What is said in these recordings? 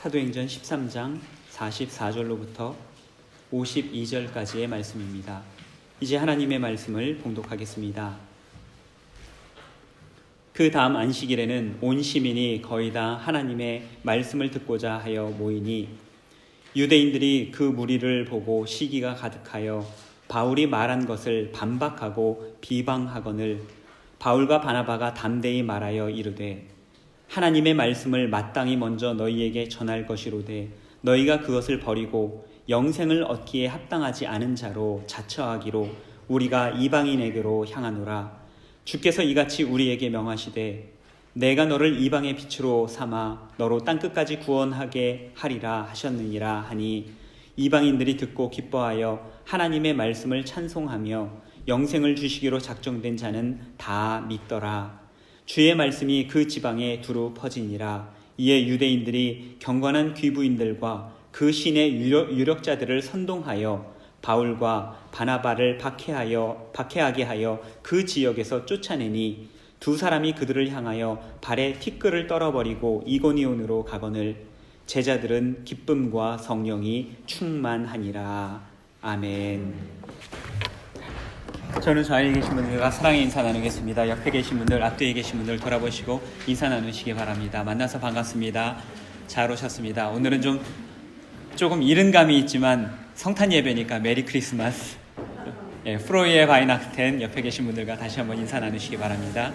사도행전 13장 44절로부터 52절까지의 말씀입니다. 이제 하나님의 말씀을 봉독하겠습니다. 그 다음 안식일에는 온 시민이 거의 다 하나님의 말씀을 듣고자 하여 모이니 유대인들이 그 무리를 보고 시기가 가득하여 바울이 말한 것을 반박하고 비방하거늘 바울과 바나바가 담대히 말하여 이르되 하나님의 말씀을 마땅히 먼저 너희에게 전할 것이로되 너희가 그것을 버리고 영생을 얻기에 합당하지 않은 자로 자처하기로 우리가 이방인에게로 향하노라. 주께서 이같이 우리에게 명하시되 내가 너를 이방의 빛으로 삼아 너로 땅끝까지 구원하게 하리라 하셨느니라 하니 이방인들이 듣고 기뻐하여 하나님의 말씀을 찬송하며 영생을 주시기로 작정된 자는 다 믿더라. 주의 말씀이 그 지방에 두루 퍼지니라. 이에 유대인들이 경건한 귀부인들과 그 신의 유력자들을 선동하여 바울과 바나바를 박해하게 하여 그 지역에서 쫓아내니 두 사람이 그들을 향하여 발에 티끌을 떨어버리고 이고니온으로 가거늘 제자들은 기쁨과 성령이 충만하니라. 아멘. 저는 좌에 계신 분들과 사랑의 인사 나누겠습니다. 옆에 계신 분들, 앞뒤에 계신 분들 돌아보시고 인사 나누시기 바랍니다. 만나서 반갑습니다. 잘 오셨습니다. 오늘은 조금 이른 감이 있지만 성탄 예배니까 메리 크리스마스. 프로이의 바이나크텐 옆에 계신 분들과 다시 한번 인사 나누시기 바랍니다.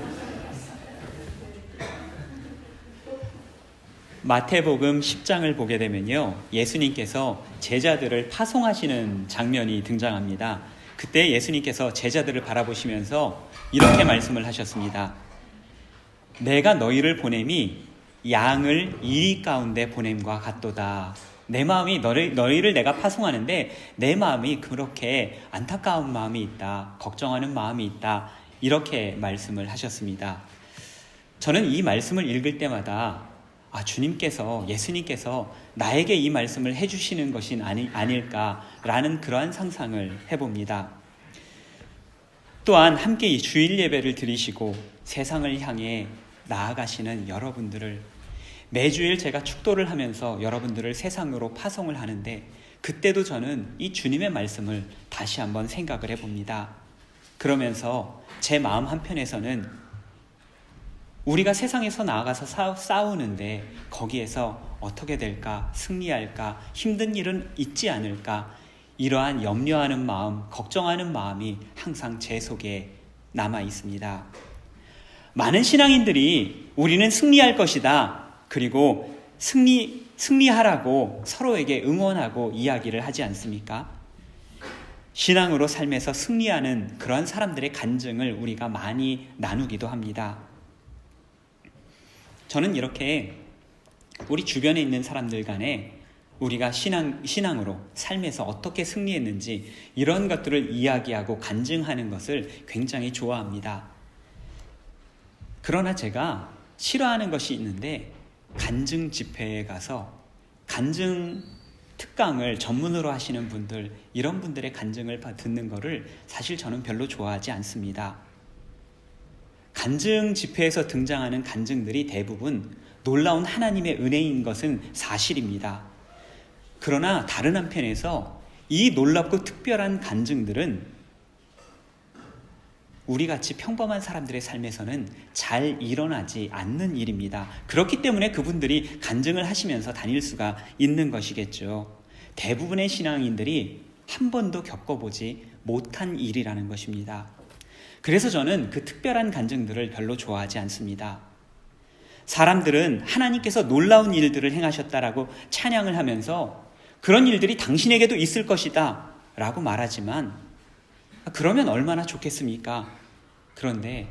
마태복음 10장을 보게 되면요, 예수님께서 제자들을 파송하시는 장면이 등장합니다. 그때 예수님께서 제자들을 바라보시면서 이렇게 말씀을 하셨습니다. 내가 너희를 보냄이 양을 이리 가운데 보냄과 같도다. 내 마음이 너희를 내가 파송하는데 내 마음이 그렇게 안타까운 마음이 있다. 걱정하는 마음이 있다. 이렇게 말씀을 하셨습니다. 저는 이 말씀을 읽을 때마다 주님께서, 예수님께서 나에게 이 말씀을 해주시는 것이 아닐까라는 그러한 상상을 해봅니다. 또한 함께 이 주일 예배를 드리시고 세상을 향해 나아가시는 여러분들을, 매주일 제가 축도를 하면서 여러분들을 세상으로 파송을 하는데 그때도 저는 이 주님의 말씀을 다시 한번 생각을 해봅니다. 그러면서 제 마음 한편에서는 우리가 세상에서 나아가서 싸우는데 거기에서 어떻게 될까, 승리할까, 힘든 일은 있지 않을까, 이러한 염려하는 마음, 걱정하는 마음이 항상 제 속에 남아 있습니다. 많은 신앙인들이 우리는 승리할 것이다, 그리고 승리하라고 서로에게 응원하고 이야기를 하지 않습니까? 신앙으로 삶에서 승리하는 그런 사람들의 간증을 우리가 많이 나누기도 합니다. 저는 이렇게 우리 주변에 있는 사람들 간에 우리가 신앙으로 삶에서 어떻게 승리했는지 이런 것들을 이야기하고 간증하는 것을 굉장히 좋아합니다. 그러나 제가 싫어하는 것이 있는데, 간증 집회에 가서 간증 특강을 전문으로 하시는 분들, 이런 분들의 간증을 듣는 것을 사실 저는 별로 좋아하지 않습니다. 간증 집회에서 등장하는 간증들이 대부분 놀라운 하나님의 은혜인 것은 사실입니다. 그러나 다른 한편에서 이 놀랍고 특별한 간증들은 우리같이 평범한 사람들의 삶에서는 잘 일어나지 않는 일입니다. 그렇기 때문에 그분들이 간증을 하시면서 다닐 수가 있는 것이겠죠. 대부분의 신앙인들이 한 번도 겪어보지 못한 일이라는 것입니다. 그래서 저는 그 특별한 간증들을 별로 좋아하지 않습니다. 사람들은 하나님께서 놀라운 일들을 행하셨다라고 찬양을 하면서 그런 일들이 당신에게도 있을 것이다 라고 말하지만, 그러면 얼마나 좋겠습니까? 그런데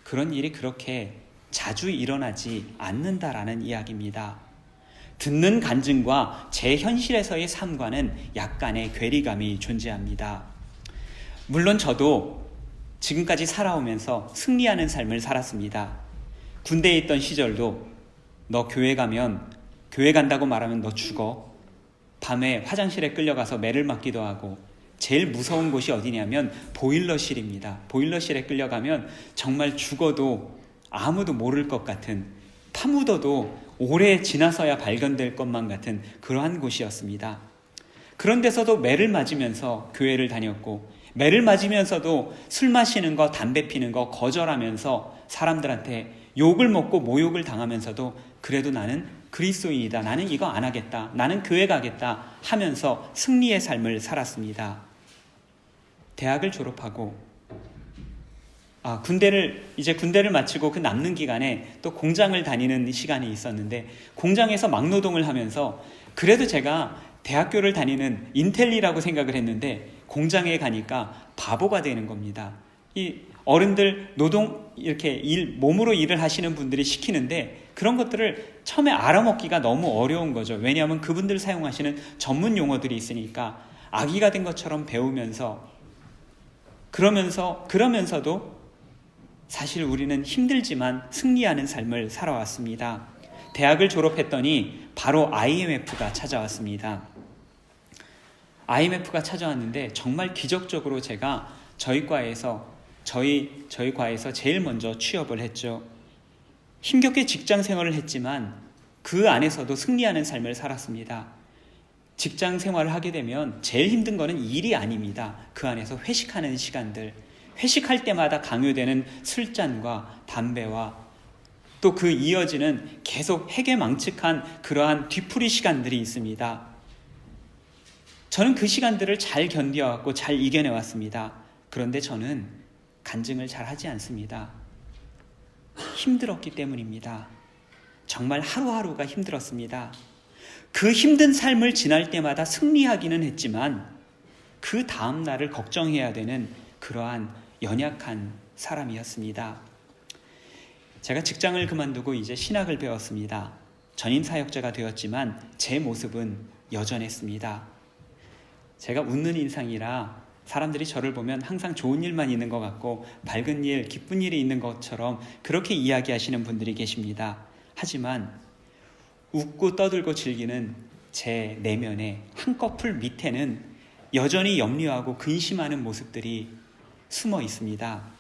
그런 일이 그렇게 자주 일어나지 않는다라는 이야기입니다. 듣는 간증과 제 현실에서의 삶과는 약간의 괴리감이 존재합니다. 물론 저도 지금까지 살아오면서 승리하는 삶을 살았습니다. 군대에 있던 시절도 너 교회 간다고 말하면 너 죽어. 밤에 화장실에 끌려가서 매를 맞기도 하고, 제일 무서운 곳이 어디냐면 보일러실입니다. 보일러실에 끌려가면 정말 죽어도 아무도 모를 것 같은, 파묻어도 오래 지나서야 발견될 것만 같은 그러한 곳이었습니다. 그런 데서도 매를 맞으면서 교회를 다녔고, 매를 맞으면서도 술 마시는 거, 담배 피는 거 거절하면서 사람들한테 욕을 먹고 모욕을 당하면서도 그래도 나는 그리스도인이다, 나는 이거 안 하겠다, 나는 교회 가겠다 하면서 승리의 삶을 살았습니다. 대학을 졸업하고 군대를 마치고 그 남는 기간에 또 공장을 다니는 시간이 있었는데, 공장에서 막노동을 하면서 그래도 제가 대학교를 다니는 인텔리라고 생각을 했는데 공장에 가니까 바보가 되는 겁니다. 이 어른들 노동 이렇게 몸으로 일을 하시는 분들이 시키는데 그런 것들을 처음에 알아먹기가 너무 어려운 거죠. 왜냐하면 그분들 사용하시는 전문 용어들이 있으니까 아기가 된 것처럼 배우면서 그러면서도 사실 우리는 힘들지만 승리하는 삶을 살아왔습니다. 대학을 졸업했더니 바로 IMF가 찾아왔습니다. IMF가 찾아왔는데 정말 기적적으로 제가 저희 과에서 제일 먼저 취업을 했죠. 힘겹게 직장 생활을 했지만 그 안에서도 승리하는 삶을 살았습니다. 직장 생활을 하게 되면 제일 힘든 거는 일이 아닙니다. 그 안에서 회식하는 시간들, 회식할 때마다 강요되는 술잔과 담배와 또 그 이어지는 계속 해괴망측한 그러한 뒤풀이 시간들이 있습니다. 저는 그 시간들을 잘 견뎌왔고 잘 이겨내왔습니다. 그런데 저는 간증을 잘 하지 않습니다. 힘들었기 때문입니다. 정말 하루하루가 힘들었습니다. 그 힘든 삶을 지날 때마다 승리하기는 했지만 그 다음 날을 걱정해야 되는 그러한 연약한 사람이었습니다. 제가 직장을 그만두고 이제 신학을 배웠습니다. 전임 사역자가 되었지만 제 모습은 여전했습니다. 제가 웃는 인상이라 사람들이 저를 보면 항상 좋은 일만 있는 것 같고 밝은 일, 기쁜 일이 있는 것처럼 그렇게 이야기하시는 분들이 계십니다. 하지만 웃고 떠들고 즐기는 제 내면의 한꺼풀 밑에는 여전히 염려하고 근심하는 모습들이 숨어 있습니다.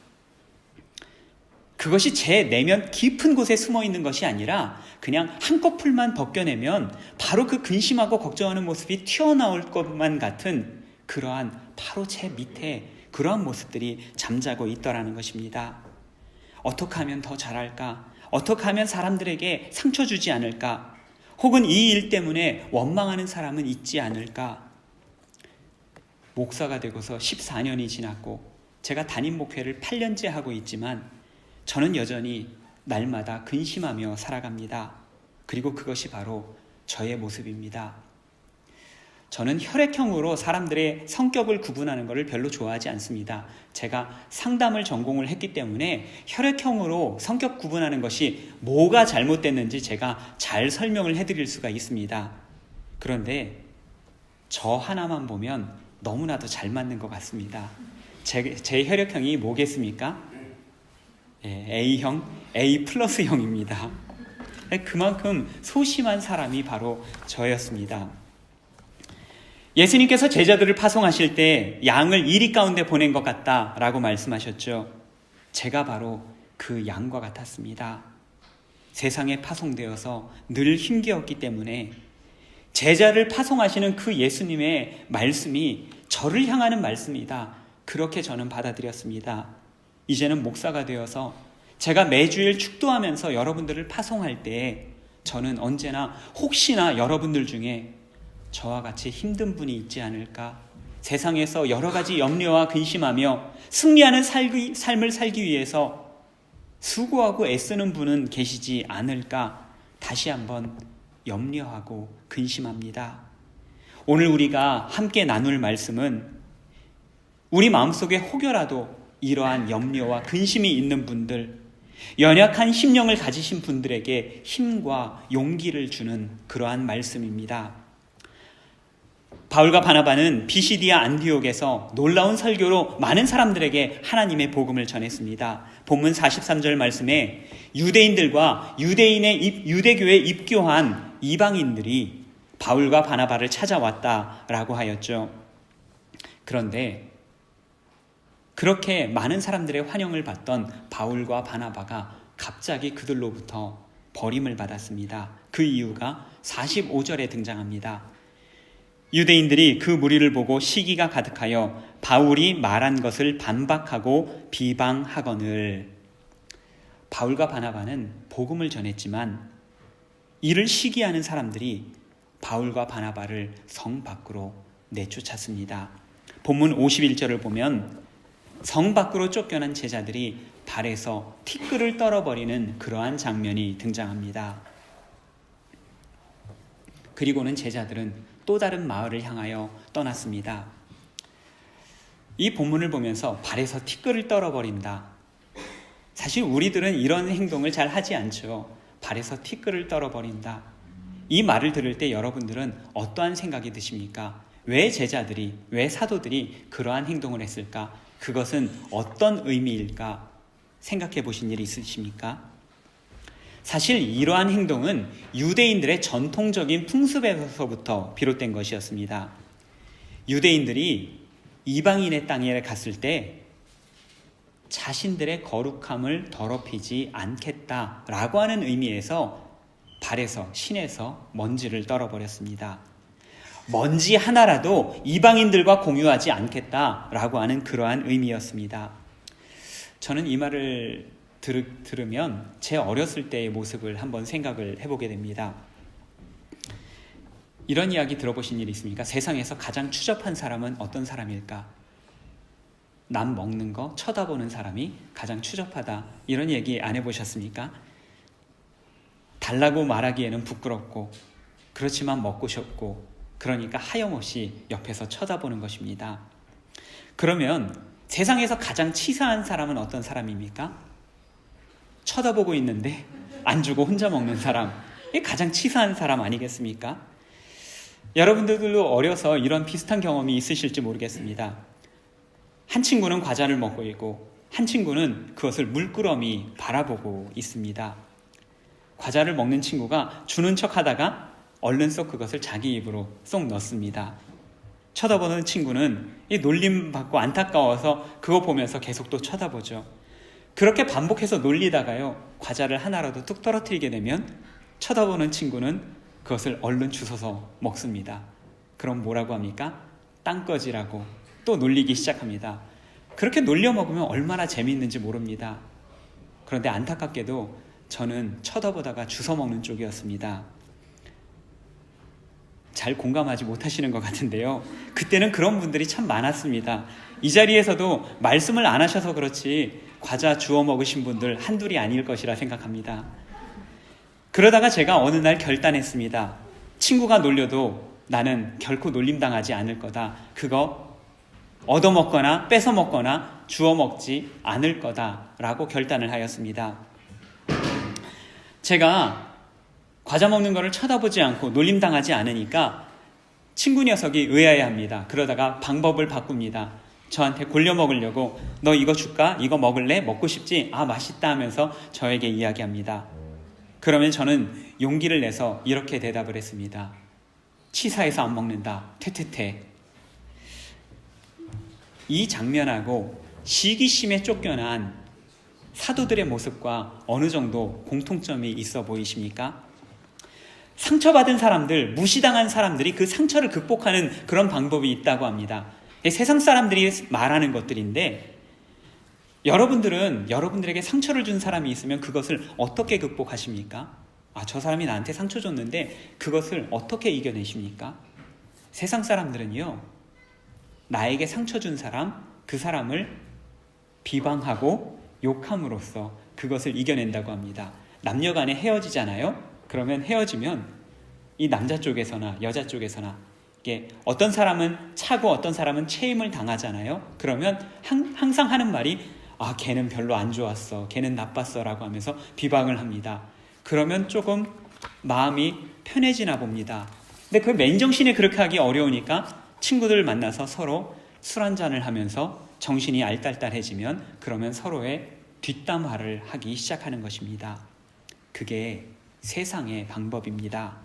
그것이 제 내면 깊은 곳에 숨어 있는 것이 아니라 그냥 한꺼풀만 벗겨내면 바로 그 근심하고 걱정하는 모습이 튀어나올 것만 같은 그러한 바로 제 밑에 그러한 모습들이 잠자고 있더라는 것입니다. 어떻게 하면 더 잘할까? 어떻게 하면 사람들에게 상처 주지 않을까? 혹은 이 일 때문에 원망하는 사람은 있지 않을까? 목사가 되고서 14년이 지났고 제가 담임 목회를 8년째 하고 있지만 저는 여전히 날마다 근심하며 살아갑니다. 그리고 그것이 바로 저의 모습입니다. 저는 혈액형으로 사람들의 성격을 구분하는 것을 별로 좋아하지 않습니다. 제가 상담을 전공을 했기 때문에 혈액형으로 성격 구분하는 것이 뭐가 잘못됐는지 제가 잘 설명을 해드릴 수가 있습니다. 그런데 저 하나만 보면 너무나도 잘 맞는 것 같습니다. 제 혈액형이 뭐겠습니까? A형, A 플러스형입니다. 그만큼 소심한 사람이 바로 저였습니다. 예수님께서 제자들을 파송하실 때 양을 이리 가운데 보낸 것 같다라고 말씀하셨죠. 제가 바로 그 양과 같았습니다. 세상에 파송되어서 늘 힘겨웠기 때문에 제자를 파송하시는 그 예수님의 말씀이 저를 향하는 말씀이다. 그렇게 저는 받아들였습니다. 이제는 목사가 되어서 제가 매주일 축도하면서 여러분들을 파송할 때 저는 언제나 혹시나 여러분들 중에 저와 같이 힘든 분이 있지 않을까? 세상에서 여러 가지 염려와 근심하며 승리하는 삶을 살기 위해서 수고하고 애쓰는 분은 계시지 않을까? 다시 한번 염려하고 근심합니다. 오늘 우리가 함께 나눌 말씀은 우리 마음속에 혹여라도 이러한 염려와 근심이 있는 분들, 연약한 심령을 가지신 분들에게 힘과 용기를 주는 그러한 말씀입니다. 바울과 바나바는 비시디아 안디옥에서 놀라운 설교로 많은 사람들에게 하나님의 복음을 전했습니다. 본문 43절 말씀에 유대인들과 유대교에 입교한 이방인들이 바울과 바나바를 찾아왔다라고 하였죠. 그런데 그렇게 많은 사람들의 환영을 받던 바울과 바나바가 갑자기 그들로부터 버림을 받았습니다. 그 이유가 45절에 등장합니다. 유대인들이 그 무리를 보고 시기가 가득하여 바울이 말한 것을 반박하고 비방하거늘. 바울과 바나바는 복음을 전했지만 이를 시기하는 사람들이 바울과 바나바를 성 밖으로 내쫓았습니다. 본문 51절을 보면 성 밖으로 쫓겨난 제자들이 발에서 티끌을 떨어버리는 그러한 장면이 등장합니다. 그리고는 제자들은 또 다른 마을을 향하여 떠났습니다. 이 본문을 보면서 발에서 티끌을 떨어버린다. 사실 우리들은 이런 행동을 잘 하지 않죠. 발에서 티끌을 떨어버린다. 이 말을 들을 때 여러분들은 어떠한 생각이 드십니까? 왜 제자들이, 왜 사도들이 그러한 행동을 했을까? 그것은 어떤 의미일까? 생각해 보신 일이 있으십니까? 사실 이러한 행동은 유대인들의 전통적인 풍습에서부터 비롯된 것이었습니다. 유대인들이 이방인의 땅에 갔을 때 자신들의 거룩함을 더럽히지 않겠다라고 하는 의미에서 발에서, 신에서 먼지를 떨어버렸습니다. 먼지 하나라도 이방인들과 공유하지 않겠다라고 하는 그러한 의미였습니다. 저는 이 말을 들으면 제 어렸을 때의 모습을 한번 생각을 해보게 됩니다. 이런 이야기 들어보신 일 있습니까? 세상에서 가장 추접한 사람은 어떤 사람일까? 남 먹는 거 쳐다보는 사람이 가장 추접하다. 이런 얘기 안 해보셨습니까? 달라고 말하기에는 부끄럽고 그렇지만 먹고 싶고 그러니까 하염없이 옆에서 쳐다보는 것입니다. 그러면 세상에서 가장 치사한 사람은 어떤 사람입니까? 쳐다보고 있는데 안 주고 혼자 먹는 사람. 이게 가장 치사한 사람 아니겠습니까? 여러분들도 어려서 이런 비슷한 경험이 있으실지 모르겠습니다. 한 친구는 과자를 먹고 있고 한 친구는 그것을 물끄러미 바라보고 있습니다. 과자를 먹는 친구가 주는 척 하다가 얼른 쏙 그것을 자기 입으로 쏙 넣습니다. 쳐다보는 친구는 이 놀림 받고 안타까워서 그거 보면서 계속 또 쳐다보죠. 그렇게 반복해서 놀리다가요, 과자를 하나라도 뚝 떨어뜨리게 되면 쳐다보는 친구는 그것을 얼른 주워서 먹습니다. 그럼 뭐라고 합니까? 땅꺼지라고 또 놀리기 시작합니다. 그렇게 놀려 먹으면 얼마나 재미있는지 모릅니다. 그런데 안타깝게도 저는 쳐다보다가 주워 먹는 쪽이었습니다. 잘 공감하지 못하시는 것 같은데요. 그때는 그런 분들이 참 많았습니다. 이 자리에서도 말씀을 안 하셔서 그렇지 과자 주워 먹으신 분들 한둘이 아닐 것이라 생각합니다. 그러다가 제가 어느 날 결단했습니다. 친구가 놀려도 나는 결코 놀림당하지 않을 거다. 그거 얻어먹거나 뺏어먹거나 주워 먹지 않을 거다라고 결단을 하였습니다. 제가 과자 먹는 거를 쳐다보지 않고 놀림당하지 않으니까 친구 녀석이 의아해합니다. 그러다가 방법을 바꿉니다. 저한테 골려 먹으려고 너 이거 줄까? 이거 먹을래? 먹고 싶지? 아 맛있다 하면서 저에게 이야기합니다. 그러면 저는 용기를 내서 이렇게 대답을 했습니다. 치사해서 안 먹는다. 퇴퇴퇴. 이 장면하고 시기심에 쫓겨난 사도들의 모습과 어느 정도 공통점이 있어 보이십니까? 상처받은 사람들, 무시당한 사람들이 그 상처를 극복하는 그런 방법이 있다고 합니다. 세상 사람들이 말하는 것들인데 여러분들은 여러분들에게 상처를 준 사람이 있으면 그것을 어떻게 극복하십니까? 저 사람이 나한테 상처 줬는데 그것을 어떻게 이겨내십니까? 세상 사람들은요, 나에게 상처 준 사람, 그 사람을 비방하고 욕함으로써 그것을 이겨낸다고 합니다. 남녀 간에 헤어지잖아요? 그러면 헤어지면 이 남자 쪽에서나 여자 쪽에서나 이게 어떤 사람은 차고 어떤 사람은 체임을 당하잖아요. 그러면 항상 하는 말이 걔는 별로 안 좋았어, 걔는 나빴어 라고 하면서 비방을 합니다. 그러면 조금 마음이 편해지나 봅니다. 근데 그 맨정신에 그렇게 하기 어려우니까 친구들 만나서 서로 술 한잔을 하면서 정신이 알딸딸해지면 그러면 서로의 뒷담화를 하기 시작하는 것입니다. 그게 세상의 방법입니다.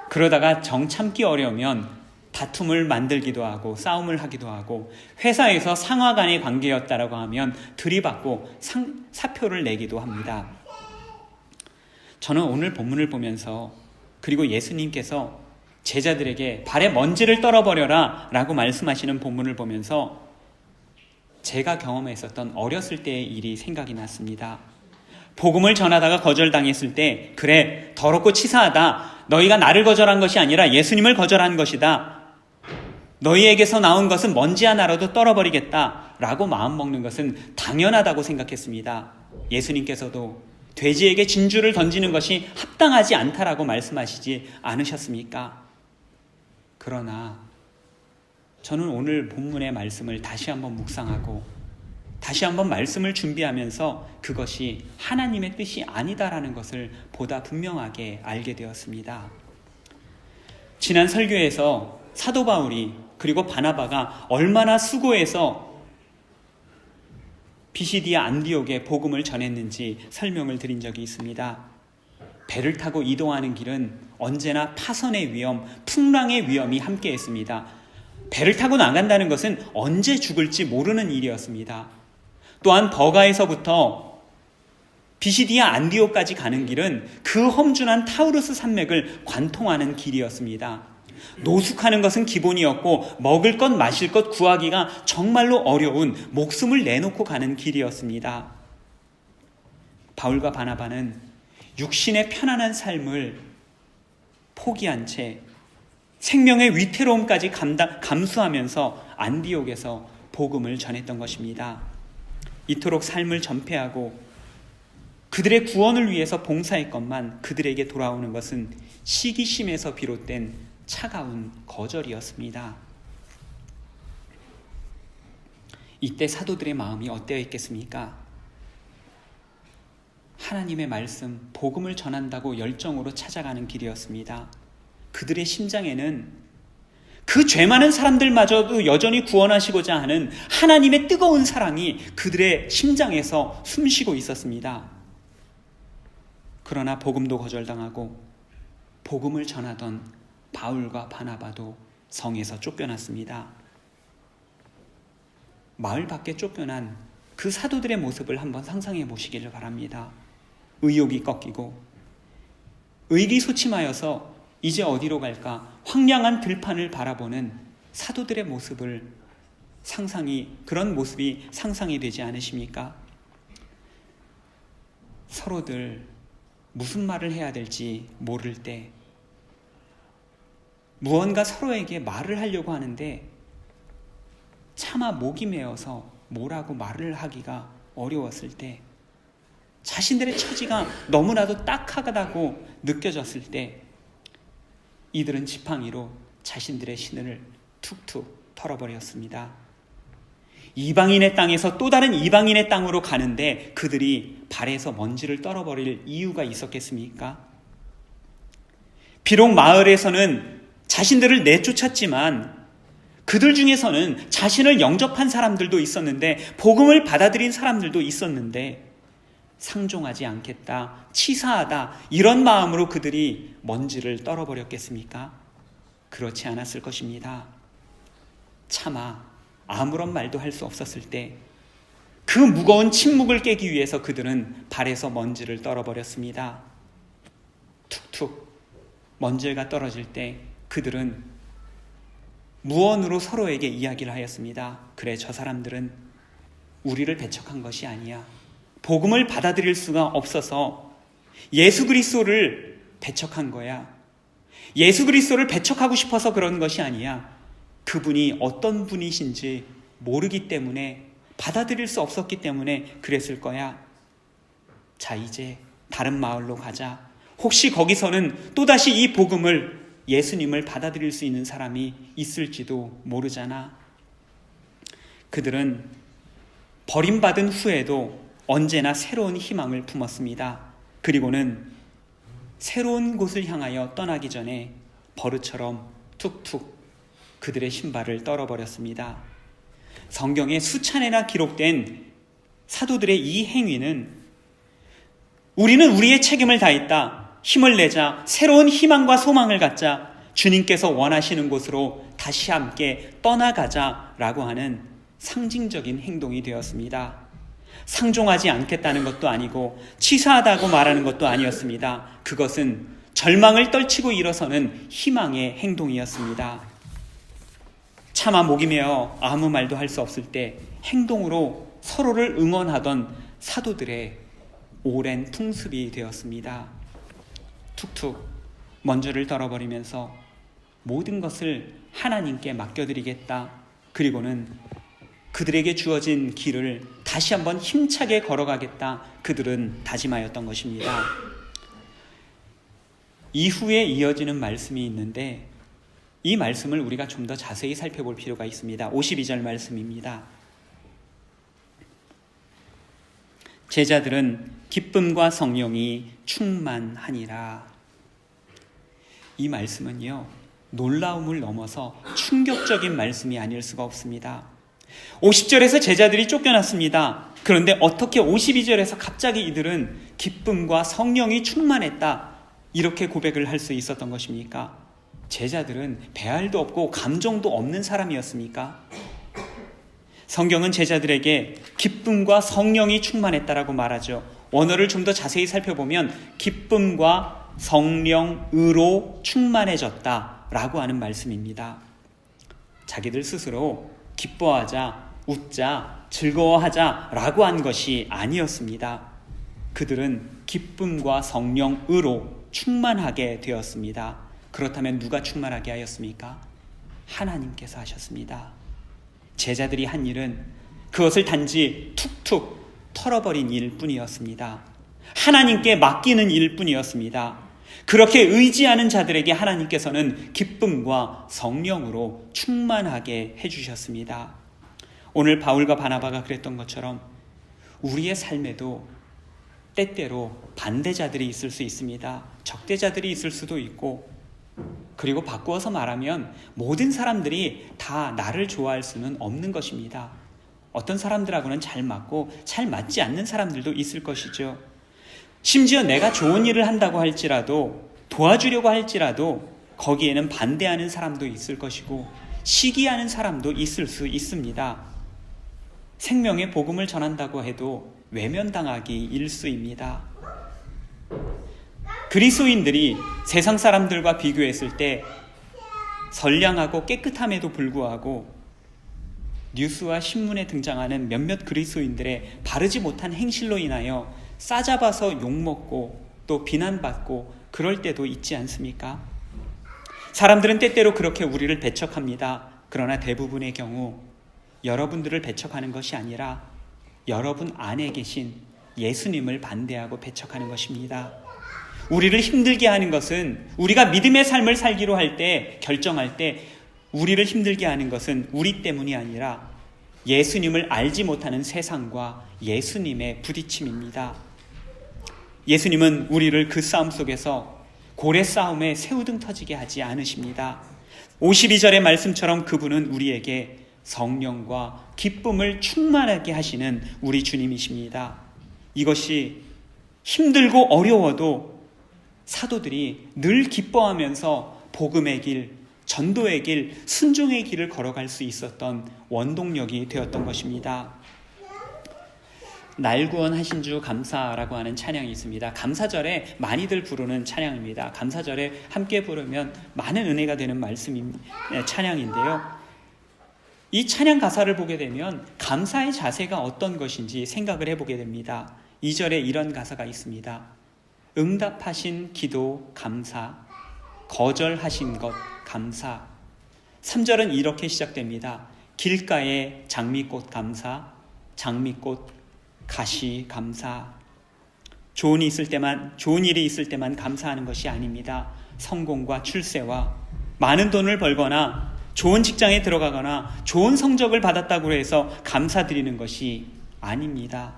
그러다가 정 참기 어려우면 다툼을 만들기도 하고 싸움을 하기도 하고 회사에서 상하 간의 관계였다라고 하면 들이받고 사표를 내기도 합니다. 저는 오늘 본문을 보면서, 그리고 예수님께서 제자들에게 발에 먼지를 떨어버려라 라고 말씀하시는 본문을 보면서 제가 경험했었던 어렸을 때의 일이 생각이 났습니다. 복음을 전하다가 거절당했을 때, 그래, 더럽고 치사하다, 너희가 나를 거절한 것이 아니라 예수님을 거절한 것이다, 너희에게서 나온 것은 먼지 하나라도 떨어버리겠다 라고 마음먹는 것은 당연하다고 생각했습니다. 예수님께서도 돼지에게 진주를 던지는 것이 합당하지 않다라고 말씀하시지 않으셨습니까? 그러나 저는 오늘 본문의 말씀을 다시 한번 묵상하고 다시 한번 말씀을 준비하면서 그것이 하나님의 뜻이 아니다라는 것을 보다 분명하게 알게 되었습니다. 지난 설교에서 사도 바울이 그리고 바나바가 얼마나 수고해서 비시디아 안디옥에 복음을 전했는지 설명을 드린 적이 있습니다. 배를 타고 이동하는 길은 언제나 파선의 위험, 풍랑의 위험이 함께했습니다. 배를 타고 나간다는 것은 언제 죽을지 모르는 일이었습니다. 또한 버가에서부터 비시디아 안디옥까지 가는 길은 그 험준한 타우루스 산맥을 관통하는 길이었습니다. 노숙하는 것은 기본이었고 먹을 것 마실 것 구하기가 정말로 어려운, 목숨을 내놓고 가는 길이었습니다. 바울과 바나바는 육신의 편안한 삶을 포기한 채 생명의 위태로움까지 감수하면서 안디옥에서 복음을 전했던 것입니다. 이토록 삶을 전폐하고 그들의 구원을 위해서 봉사했건만 그들에게 돌아오는 것은 시기심에서 비롯된 차가운 거절이었습니다. 이때 사도들의 마음이 어때어 있겠습니까? 하나님의 말씀, 복음을 전한다고 열정으로 찾아가는 길이었습니다. 그들의 심장에는 그 죄 많은 사람들마저도 여전히 구원하시고자 하는 하나님의 뜨거운 사랑이 그들의 심장에서 숨쉬고 있었습니다. 그러나 복음도 거절당하고 복음을 전하던 바울과 바나바도 성에서 쫓겨났습니다. 마을 밖에 쫓겨난 그 사도들의 모습을 한번 상상해 보시기를 바랍니다. 의욕이 꺾이고 의기소침하여서 이제 어디로 갈까 황량한 들판을 바라보는 사도들의 모습을 그런 모습이 상상이 되지 않으십니까? 서로들 무슨 말을 해야 될지 모를 때, 무언가 서로에게 말을 하려고 하는데 차마 목이 메어서 뭐라고 말을 하기가 어려웠을 때, 자신들의 처지가 너무나도 딱하다고 느껴졌을 때, 이들은 지팡이로 자신들의 신을 툭툭 털어버렸습니다. 이방인의 땅에서 또 다른 이방인의 땅으로 가는데 그들이 발에서 먼지를 떨어버릴 이유가 있었겠습니까? 비록 마을에서는 자신들을 내쫓았지만 그들 중에서는 자신을 영접한 사람들도 있었는데, 복음을 받아들인 사람들도 있었는데, 상종하지 않겠다, 치사하다, 이런 마음으로 그들이 먼지를 떨어버렸겠습니까? 그렇지 않았을 것입니다. 차마 아무런 말도 할 수 없었을 때 그 무거운 침묵을 깨기 위해서 그들은 발에서 먼지를 떨어버렸습니다. 툭툭 먼지가 떨어질 때 그들은 무언으로 서로에게 이야기를 하였습니다. 그래, 저 사람들은 우리를 배척한 것이 아니야. 복음을 받아들일 수가 없어서 예수 그리스도를 배척한 거야. 예수 그리스도를 배척하고 싶어서 그런 것이 아니야. 그분이 어떤 분이신지 모르기 때문에, 받아들일 수 없었기 때문에 그랬을 거야. 자, 이제 다른 마을로 가자. 혹시 거기서는 또다시 이 복음을, 예수님을 받아들일 수 있는 사람이 있을지도 모르잖아. 그들은 버림받은 후에도 언제나 새로운 희망을 품었습니다. 그리고는 새로운 곳을 향하여 떠나기 전에 버릇처럼 툭툭 그들의 신발을 떨어버렸습니다. 성경에 수차례나 기록된 사도들의 이 행위는 우리는 우리의 책임을 다했다, 힘을 내자, 새로운 희망과 소망을 갖자, 주님께서 원하시는 곳으로 다시 함께 떠나가자라고 하는 상징적인 행동이 되었습니다. 상종하지 않겠다는 것도 아니고 치사하다고 말하는 것도 아니었습니다. 그것은 절망을 떨치고 일어서는 희망의 행동이었습니다. 차마 목이 메어 아무 말도 할 수 없을 때 행동으로 서로를 응원하던 사도들의 오랜 풍습이 되었습니다. 툭툭 먼지를 덜어버리면서 모든 것을 하나님께 맡겨드리겠다. 그리고는 그들에게 주어진 길을 다시 한번 힘차게 걸어가겠다. 그들은 다짐하였던 것입니다. 이후에 이어지는 말씀이 있는데 이 말씀을 우리가 좀 더 자세히 살펴볼 필요가 있습니다. 52절 말씀입니다. 제자들은 기쁨과 성령이 충만하니라. 이 말씀은요, 놀라움을 넘어서 충격적인 말씀이 아닐 수가 없습니다. 50절에서 제자들이 쫓겨났습니다. 그런데 어떻게 52절에서 갑자기 이들은 기쁨과 성령이 충만했다, 이렇게 고백을 할 수 있었던 것입니까? 제자들은 배알도 없고 감정도 없는 사람이었습니까? 성경은 제자들에게 기쁨과 성령이 충만했다라고 말하죠. 원어를 좀 더 자세히 살펴보면 기쁨과 성령으로 충만해졌다라고 하는 말씀입니다. 자기들 스스로 기뻐하자, 웃자, 즐거워하자라고 한 것이 아니었습니다. 그들은 기쁨과 성령으로 충만하게 되었습니다. 그렇다면 누가 충만하게 하였습니까? 하나님께서 하셨습니다. 제자들이 한 일은 그것을 단지 툭툭 털어버린 일뿐이었습니다. 하나님께 맡기는 일뿐이었습니다. 그렇게 의지하는 자들에게 하나님께서는 기쁨과 성령으로 충만하게 해주셨습니다. 오늘 바울과 바나바가 그랬던 것처럼 우리의 삶에도 때때로 반대자들이 있을 수 있습니다. 적대자들이 있을 수도 있고, 그리고 바꾸어서 말하면 모든 사람들이 다 나를 좋아할 수는 없는 것입니다. 어떤 사람들하고는 잘 맞고 잘 맞지 않는 사람들도 있을 것이죠. 심지어 내가 좋은 일을 한다고 할지라도, 도와주려고 할지라도 거기에는 반대하는 사람도 있을 것이고 시기하는 사람도 있을 수 있습니다. 생명의 복음을 전한다고 해도 외면당하기 일쑤입니다. 그리스도인들이 세상 사람들과 비교했을 때 선량하고 깨끗함에도 불구하고 뉴스와 신문에 등장하는 몇몇 그리스도인들의 바르지 못한 행실로 인하여 싸잡아서 욕먹고 또 비난받고 그럴 때도 있지 않습니까? 사람들은 때때로 그렇게 우리를 배척합니다. 그러나 대부분의 경우 여러분들을 배척하는 것이 아니라 여러분 안에 계신 예수님을 반대하고 배척하는 것입니다. 우리를 힘들게 하는 것은, 우리가 믿음의 삶을 살기로 할 때, 결정할 때 우리를 힘들게 하는 것은 우리 때문이 아니라 예수님을 알지 못하는 세상과 예수님의 부딪힘입니다. 예수님은 우리를 그 싸움 속에서 고래 싸움에 새우등 터지게 하지 않으십니다. 52절의 말씀처럼 그분은 우리에게 성령과 기쁨을 충만하게 하시는 우리 주님이십니다. 이것이 힘들고 어려워도 사도들이 늘 기뻐하면서 복음의 길, 전도의 길, 순종의 길을 걸어갈 수 있었던 원동력이 되었던 것입니다. 날 구원하신 주 감사라고 하는 찬양이 있습니다. 감사절에 많이들 부르는 찬양입니다. 감사절에 함께 부르면 많은 은혜가 되는 찬양인데요. 이 찬양 가사를 보게 되면 감사의 자세가 어떤 것인지 생각을 해보게 됩니다. 2절에 이런 가사가 있습니다. 응답하신 기도 감사, 거절하신 것 감사. 3절은 이렇게 시작됩니다. 길가에 장미꽃 감사, 장미꽃 가시 감사. 좋은 일이 있을 때만 감사하는 것이 아닙니다. 성공과 출세와 많은 돈을 벌거나 좋은 직장에 들어가거나 좋은 성적을 받았다고 해서 감사드리는 것이 아닙니다.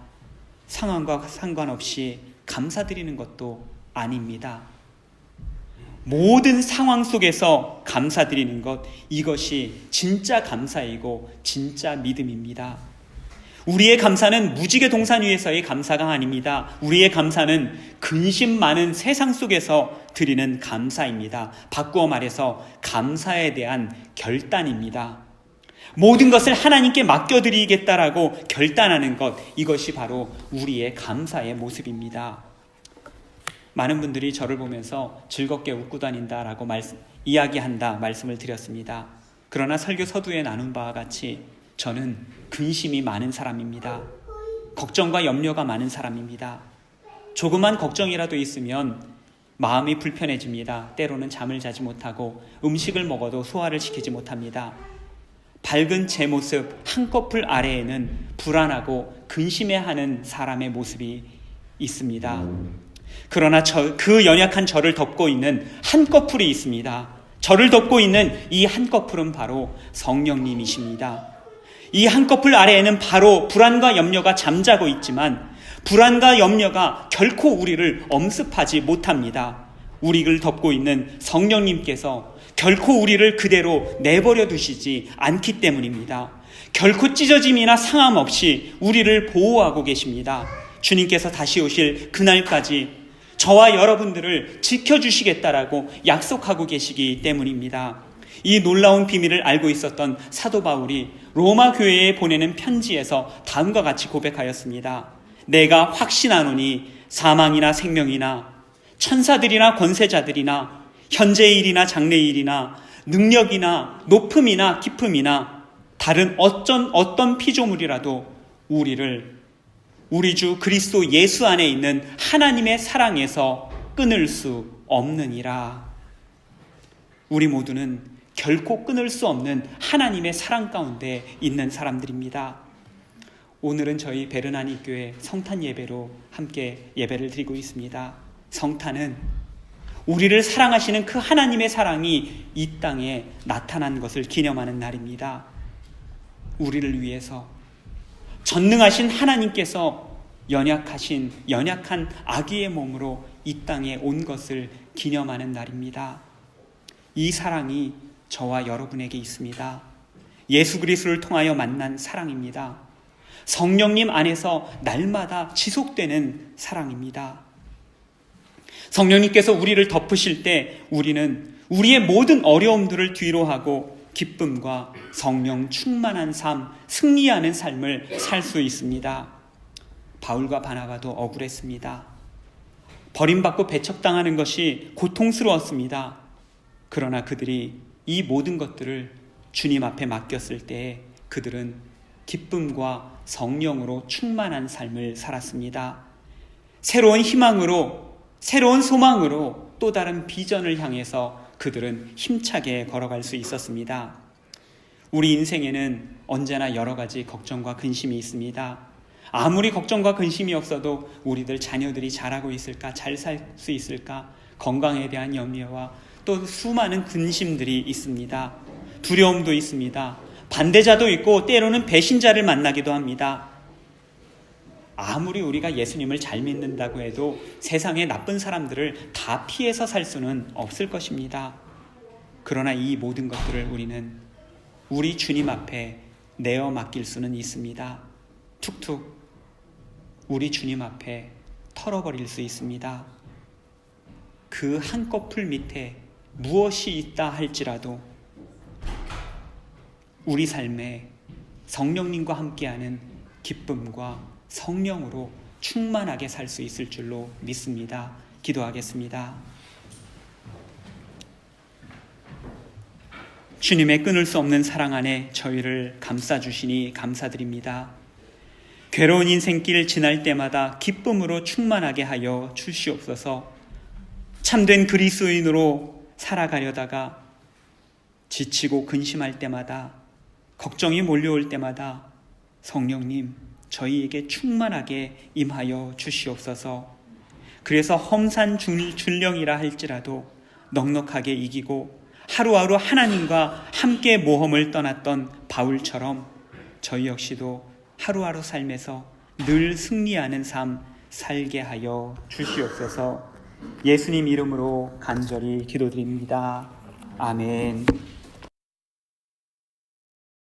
상황과 상관없이 감사드리는 것도 아닙니다. 모든 상황 속에서 감사드리는 것, 이것이 진짜 감사이고 진짜 믿음입니다. 우리의 감사는 무지개 동산 위에서의 감사가 아닙니다. 우리의 감사는 근심 많은 세상 속에서 드리는 감사입니다. 바꾸어 말해서 감사에 대한 결단입니다. 모든 것을 하나님께 맡겨드리겠다라고 결단하는 것, 이것이 바로 우리의 감사의 모습입니다. 많은 분들이 저를 보면서 즐겁게 웃고 다닌다라고 이야기한다 말씀을 드렸습니다. 그러나 설교 서두에 나눈 바와 같이 저는 근심이 많은 사람입니다. 걱정과 염려가 많은 사람입니다. 조그만 걱정이라도 있으면 마음이 불편해집니다. 때로는 잠을 자지 못하고 음식을 먹어도 소화를 시키지 못합니다. 밝은 제 모습 한꺼풀 아래에는 불안하고 근심해하는 사람의 모습이 있습니다. 그러나 그 연약한 저를 덮고 있는 한꺼풀이 있습니다. 저를 덮고 있는 이 한꺼풀은 바로 성령님이십니다. 이 한꺼풀 아래에는 바로 불안과 염려가 잠자고 있지만 불안과 염려가 결코 우리를 엄습하지 못합니다. 우리를 덮고 있는 성령님께서 결코 우리를 그대로 내버려 두시지 않기 때문입니다. 결코 찢어짐이나 상함 없이 우리를 보호하고 계십니다. 주님께서 다시 오실 그날까지 저와 여러분들을 지켜주시겠다라고 약속하고 계시기 때문입니다. 이 놀라운 비밀을 알고 있었던 사도 바울이 로마 교회에 보내는 편지에서 다음과 같이 고백하였습니다. 내가 확신하노니 사망이나 생명이나 천사들이나 권세자들이나 현재의 일이나 장래의 일이나 능력이나 높음이나 깊음이나 다른 어떤 피조물이라도 우리 주 그리스도 예수 안에 있는 하나님의 사랑에서 끊을 수 없느니라. 우리 모두는 결코 끊을 수 없는 하나님의 사랑 가운데 있는 사람들입니다. 오늘은 저희 베르나니 교회 성탄 예배로 함께 예배를 드리고 있습니다. 성탄은 우리를 사랑하시는 그 하나님의 사랑이 이 땅에 나타난 것을 기념하는 날입니다. 우리를 위해서 전능하신 하나님께서 연약한 아기의 몸으로 이 땅에 온 것을 기념하는 날입니다. 이 사랑이 저와 여러분에게 있습니다. 예수 그리스도를 통하여 만난 사랑입니다. 성령님 안에서 날마다 지속되는 사랑입니다. 성령님께서 우리를 덮으실 때 우리는 우리의 모든 어려움들을 뒤로하고 기쁨과 성령 충만한 삶, 승리하는 삶을 살 수 있습니다. 바울과 바나바도 억울했습니다. 버림받고 배척당하는 것이 고통스러웠습니다. 그러나 그들이 이 모든 것들을 주님 앞에 맡겼을 때 그들은 기쁨과 성령으로 충만한 삶을 살았습니다. 새로운 희망으로, 새로운 소망으로 또 다른 비전을 향해서 그들은 힘차게 걸어갈 수 있었습니다. 우리 인생에는 언제나 여러 가지 걱정과 근심이 있습니다. 아무리 걱정과 근심이 없어도 우리들 자녀들이 잘하고 있을까, 잘 살 수 있을까, 건강에 대한 염려와 또 수많은 근심들이 있습니다. 두려움도 있습니다. 반대자도 있고 때로는 배신자를 만나기도 합니다. 아무리 우리가 예수님을 잘 믿는다고 해도 세상의 나쁜 사람들을 다 피해서 살 수는 없을 것입니다. 그러나 이 모든 것들을 우리는 우리 주님 앞에 내어 맡길 수는 있습니다. 툭툭 우리 주님 앞에 털어버릴 수 있습니다. 그 한꺼풀 밑에 무엇이 있다 할지라도 우리 삶에 성령님과 함께하는 기쁨과 성령으로 충만하게 살 수 있을 줄로 믿습니다. 기도하겠습니다. 주님의 끊을 수 없는 사랑 안에 저희를 감싸주시니 감사드립니다. 괴로운 인생길 지날 때마다 기쁨으로 충만하게 하여 주시옵소서. 참된 그리스도인으로 살아가려다가 지치고 근심할 때마다, 걱정이 몰려올 때마다 성령님 저희에게 충만하게 임하여 주시옵소서. 그래서 험산 준령이라 할지라도 넉넉하게 이기고 하루하루 하나님과 함께 모험을 떠났던 바울처럼 저희 역시도 하루하루 삶에서 늘 승리하는 삶 살게 하여 주시옵소서. 예수님 이름으로 간절히 기도드립니다. 아멘.